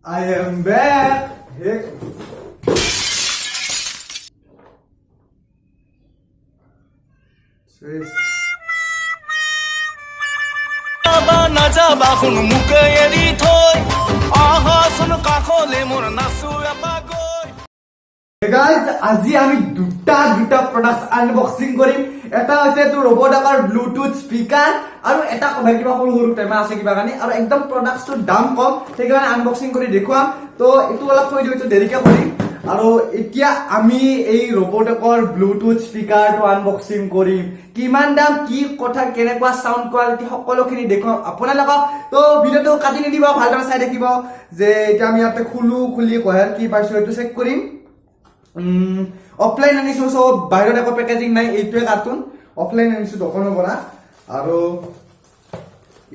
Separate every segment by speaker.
Speaker 1: I am back. Hey. Hey guys, আজি আমি দুটা প্ৰডাক্টস আনবক্সিং কৰিম। এটা হৈছে তো ৰবটেকৰ ব্লুটুথ স্পিকাৰ আৰু এটা কথা কিবা সৰু সৰু টেমা আছে কিবা কানি আৰু একদম প্ৰডাক্টছৰ দাম কম সেইকাৰণে আনবক্সিং কৰি দেখুৱাম। তো এটো অলপ থৈ দিও, এটো দেৰিকে কৰিম। আৰু এতিয়া আমি এই ৰবটেকৰ ব্লুটুথ স্পিকাৰটো আনবক্সিং কৰিম। কিমান দাম, কি কথা, কেনেকুৱা সাউন্ড কোৱালিটি সকলোখিনি দেখুৱাম আপোনালোকক। তো ভিডিওটো কাটি নিদিব, ভালদৰে চাই থাকিব যে এতিয়া আমি ইয়াতে খুলি কয়াৰ কি পাইছো এটো চেক কৰিম। অফলাইন আনিছো, সব বাহিৰত একো পেকেজিং নাই, এইটোৱে কাৰ্টুন অফলাইন আনিছো দোকানৰ পৰা। আৰু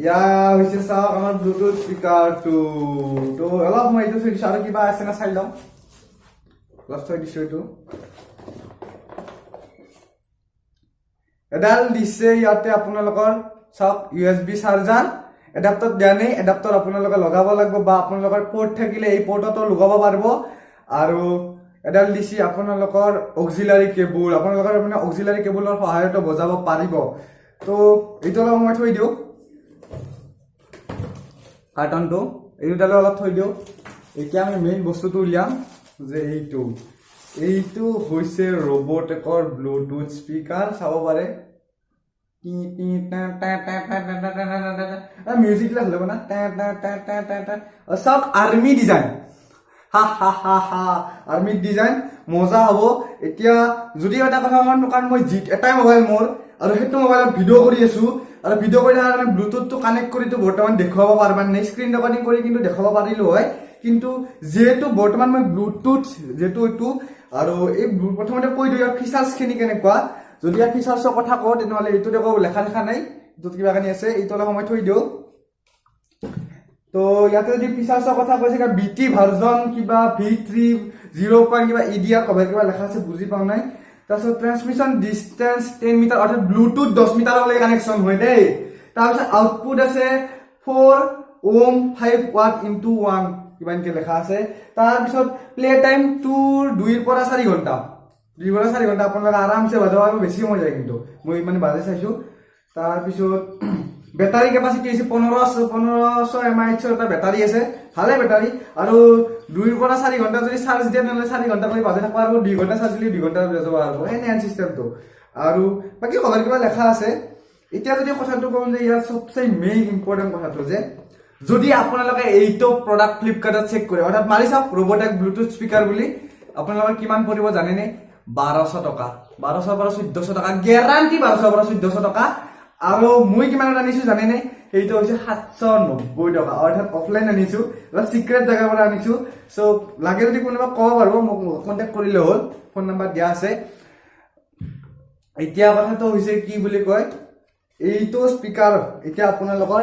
Speaker 1: ইয়া হৈছে চাওক আমাৰ ব্লুটুথ স্পিকাৰটো। তো অলপ মই এইটো থৈ দিছো আৰু কিবা আছে না চাই লওঁ। অলপ থৈ দিছো এইটো। এডাল দিছে ইয়াতে আপোনালোকৰ চাওক USB চাৰ্জাৰ। এডাপ্টাৰ দিয়া নাই, এডাপ্টাৰ আপোনালোকে লগাব লাগিব বা আপোনালোকৰ পোৰ্ট থাকিলে এই পোৰ্টতো লগাব পাৰিব। আৰু এডাল দিছি আপোনালোকৰ অক্সিলাৰি কেবল, আপোনালোকৰ মানে অক্সিলাৰি কেবলৰ সহায়ত বজাব পাৰিব। তো এইটো অলপ মই থৈ দিওঁ, কাৰ্টনটো এইডালে অলপ থৈ দিওঁ। এতিয়া আমি মেইন বস্তুটো উলিয়াম যে এইটো হৈছে ৰবটেকৰ ব্লুটুথ স্পিকাৰ। চাব পাৰে মিউজিক লাগ না চাওক আৰ্মি ডিজাইন, আৰ্মি ডিজাইন মজা হ'ব। এতিয়া যদি এটা কথা কাৰণ মই এটাই মোবাইল মোৰ আৰু সেইটো মোবাইলত ভিডিঅ' কৰি আছো আৰু ভিডিঅ' কৰি থকাৰ কাৰণে ব্লুটুথটো কানেক্ট কৰিতো বৰ্তমান দেখুৱাব পাৰিবা নাই, স্ক্ৰীন ৰেকৰ্ডিং কৰি কিন্তু দেখাব পাৰিলো হয়। কিন্তু যেহেতু বৰ্তমান মই ব্লুটুথ যেহেতু এইটো আৰু এই প্ৰথমতে কৈ দিওঁ ইয়াৰ ফিচাৰ্ছ খিনি কেনেকুৱা। যদি ইয়াৰ ফিচাৰ্ছৰ কথা কওঁ তেনেহ'লে এইটোত একো লেখা নাই, এইটোত কিবা কানি আছে, এইটো অলপ সময় থৈ দিওঁ। তো ইয়াতে যদি ফিচাৰ্ছৰ কথা কৈছে BT ভাৰ্জন কিবা V3 0. কিবা EDR কভাৰ কিবা লেখা আছে, বুজি পাওঁ নাই। তাৰপিছত ট্ৰান্সমিশ্যন ডিষ্টেন্স 10 মিটাৰ, অৰ্থাৎ ব্লুটুথ 10 মিটাৰলৈ কানেকশ্যন হয় দেই। তাৰপিছত আউটপুট আছে 4 ohm 5 watt into 1 কিবা এনেকে লেখা আছে। তাৰপিছত প্লে টাইম 2 পৰা 4 ঘণ্টা, 2 পৰা 4 ঘণ্টা আপোনালোকে আৰামছে বাজাব পাৰিব, বেছি সময় যায় কিন্তু মই মানে বাজে চাইছো। তাৰপিছত বেটাৰী কেপাচিটি আছে 1500 mAh এটা বেটাৰী আছে, ভালে বেটাৰী। আৰু 2 পৰা 4 ঘণ্টা যদি চাৰ্জ দিয়ে তেনেহ'লে 4 ঘণ্টা কৰি বাজে থাকিব আৰু 2 ঘণ্টা চাৰ্জ দিলে 2 ঘণ্টা বাজাব পাৰিব, এনে চিষ্টেমটো। আৰু বাকী কভাৰ কিবা লেখা আছে। এতিয়া যদি কথাটো কওঁ যে ইয়াৰ সবচে মেইন ইম্পৰ্টেণ্ট কথাটো যে যদি আপোনালোকে এইটো প্ৰডাক্ট ফ্লিপকাৰ্টত চেক কৰে, অৰ্থাৎ মাৰি চাওক ৰবটেক ব্লুটুথ স্পিকাৰ বুলি, আপোনালোকৰ কিমান পৰিব জানেনে? 1200 টকা, 1200 পৰা 1400 টকা, গেৰাণ্টি 1200 পৰা 1400 টকা। আৰু মই কিমানত আনিছো জানেনে? এইটো হৈছে 790 টকা, অৰ্থাৎ অফলাইন আনিছো, অলপ চিক্ৰেট জেগাৰ পৰা আনিছো। চ' লাগে যদি কোনোবা ক'ব পাৰিব, মোক কণ্টেক্ট কৰিলে হ'ল, ফোন নাম্বাৰ দিয়া আছে। এতিয়া কথাটো হৈছে কি বুলি কয়, এইটো স্পিকাৰ এতিয়া আপোনালোকৰ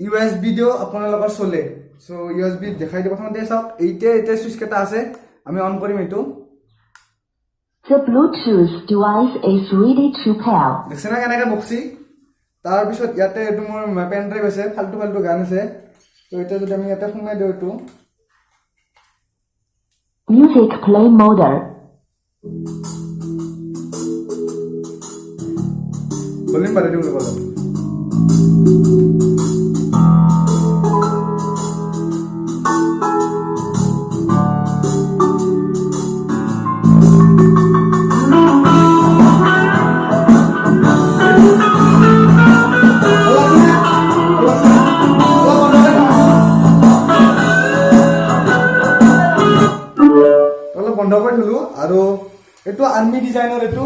Speaker 1: USB দিও আপোনালোকৰ চলে। চ' USB দেখাই দিব প্ৰথমতে চাওক, এইতে সুইচ কেইটা আছে, আমি অন কৰিম এইটো।
Speaker 2: The Bluetooth device is ready to pair.
Speaker 1: দেখছে না কেনেকে বক্সি। তাৰপিছত ইয়াতে এইটো মোৰ পেন ড্ৰাইভ আছে, ফাল্টু গান আছে। তো এতিয়া যদি আমি ইয়াতে সোমাই দিওঁ এইটো
Speaker 2: Music play mode.
Speaker 1: ভলিউম বাঢ়াই দিওঁ অলপ। বন্ধ কৰি থলো। আৰু এইটো আৰ্মি ডিজাইনৰ এইটো।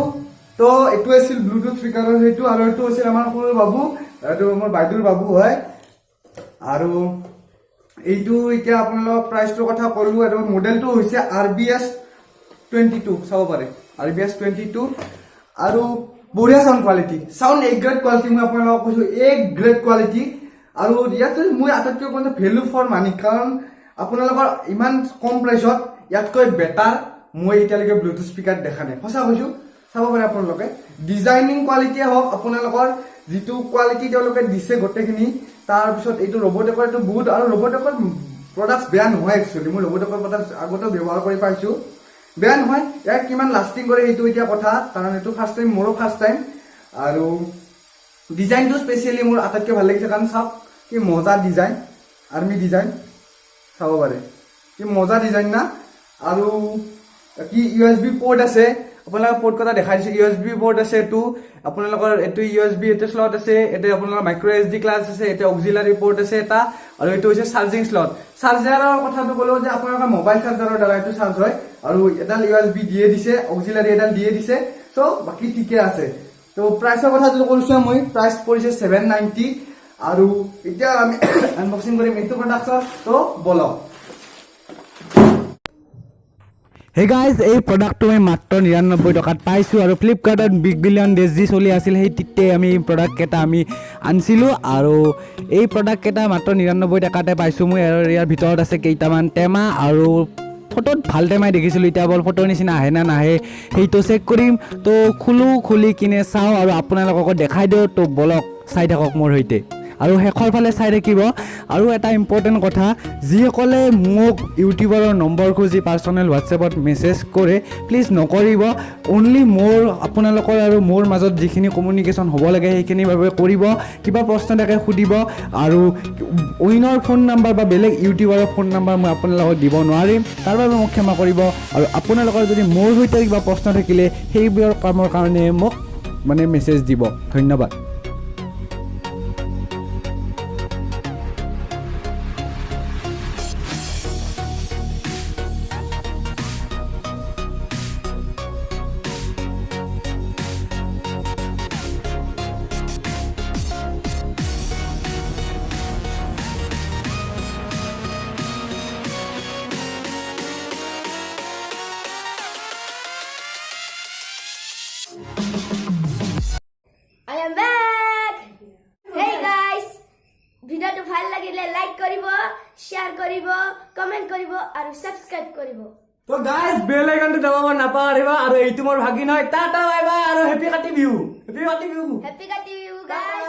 Speaker 1: তো এইটো আছিল ব্লুটুথ স্পিকাৰৰ সেইটো, আৰু এইটো আছিল আমাৰ সৰু বাবু, এইটো মোৰ বাইদেউৰ বাবু হয়। আৰু এইটো এতিয়া আপোনালোকক প্ৰাইচটোৰ কথা ক'লো, আৰু মডেলটো হৈছে RBS 22, চাব পাৰে RBS 22। আৰু বঢ়িয়া sound quality, sound A grade quality, মই আপোনালোকক কৈছো এ গ্ৰেড কোৱালিটি। আৰু ইয়াতে মই আটাইতকৈ ভেলু ফৰ মানি, কাৰণ আপোনালোকৰ ইমান কম প্ৰাইচত ইয়াতকৈ বেটাৰ মই এতিয়ালৈকে ব্লুটুথ স্পিকাৰ দেখা নাই, সঁচা কৈছো। চাব পাৰে আপোনালোকে, ডিজাইনিং কোৱালিটিয়ে হওক, আপোনালোকৰ যিটো কোৱালিটি তেওঁলোকে দিছে গোটেইখিনি। তাৰপিছত এইটো ৰবটেকৰ এইটো বহুত, আৰু ৰবটেকৰ প্ৰডাক্টছ বেয়া নহয় একচুৱেলি মই ৰবটেকৰ প্ৰডাক্টছ আগতেও ব্যৱহাৰ কৰি পাইছোঁ বেয়া নহয় ইয়াক কিমান লাষ্টিং কৰে সেইটো এতিয়া কথা কাৰণ এইটো ফাৰ্ষ্ট টাইম মোৰো ফাৰ্ষ্ট টাইম আৰু ডিজাইনটো স্পেচিয়েলি মোৰ আটাইতকৈ ভাল লাগিছে কাৰণ চাওক কি মজা ডিজাইন আৰ্মি ডিজাইন চাব পাৰে কি মজা ডিজাইন না আৰু কি USB পোৰ্ট আছে আপোনালোকৰ পোৰ্ট কথা দেখাই দিছে USB পোৰ্ট আছে এইটো আপোনালোকৰ এইটো USB এটা স্লট আছে এটা আপোনালোকৰ মাইক্ৰো SD ক্লাছ আছে এটা অক্সিলাৰি পোৰ্ট আছে এটা আৰু এইটো হৈছে চাৰ্জিং স্লট চাৰ্জাৰৰ কথাটো ক'লো যে আপোনালোকৰ মোবাইল চাৰ্জাৰৰ দ্বাৰা এইটো চাৰ্জ হয় আৰু এডাল USB দিয়ে দিছে অক্সিলাৰি এডাল দিয়ে দিছে সো বাকি ঠিকে আছে তো প্ৰাইচৰ কথা যদি কৈছো মই প্ৰাইচ পৰিছে 790 আৰু এতিয়া আমি আনবক্সিং কৰিম এইটো প্ৰডাক্টৰ তো বলক
Speaker 3: হে গাইজ এই প্ৰডাক্টটো মই মাত্ৰ 99 টকাত পাইছোঁ আৰু ফ্লিপকাৰ্টত বিগ বিলিয়ন ডেজ যি চলি আছিল সেই তিতে আমি প্ৰডাক্টকেইটা আমি আনিছিলোঁ আৰু এই প্ৰডাক্টকেইটা মাত্ৰ 99 টকাতে পাইছোঁ মই আৰু ইয়াৰ ভিতৰত আছে কেইটামান টেমা আৰু ফটোত ভাল টেমাই দেখিছিলোঁ এতিয়া বল ফটোৰ নিচিনা আহে না নাহে সেইটো চেক কৰিম তো খুলি কিনে চাওঁ আৰু আপোনালোককো দেখাই দিওঁ তো বলক চাই থাকক মোৰ সৈতে আৰু শেষৰ ফালে চাই থাকিব আৰু এটা ইম্পৰ্টেণ্ট কথা যিসকলে মোক ইউটিউবাৰৰ নম্বৰ খুজি পাৰ্চনেল হোৱাটছএপত মেছেজ কৰে প্লিজ নকৰিব অনলি মোৰ আপোনালোকৰ আৰু মোৰ মাজত যিখিনি কমিউনিকেশ্যন হ'ব লাগে সেইখিনিৰ বাবে কৰিব কিবা প্ৰশ্ন থাকে সুধিব আৰু অইনৰ ফোন নাম্বাৰ বা বেলেগ ইউটিউবাৰৰ ফোন নাম্বাৰ মই আপোনালোকক দিব নোৱাৰিম তাৰ বাবে মোক ক্ষমা কৰিব আৰু আপোনালোকৰ যদি মোৰ সৈতে কিবা প্ৰশ্ন থাকিলে সেইবোৰৰ কামৰ কাৰণে মোক মানে মেছেজ দিব ধন্যবাদ
Speaker 4: I am back! Hey guys! ভিডিওটো ভাল লাগিলে লাইক কৰিব, শেয়াৰ কৰিব, কমেন্ট কৰিব আৰু সাবস্ক্ৰাইব কৰিব।
Speaker 3: তো গাইজ বেল আইকনটো দবাব নাপাহৰিবা আৰু এইটো মোৰ ভাগিন হয় টাটা বাই বাই আৰু happy Kati Bihu
Speaker 4: Happy Kati guys!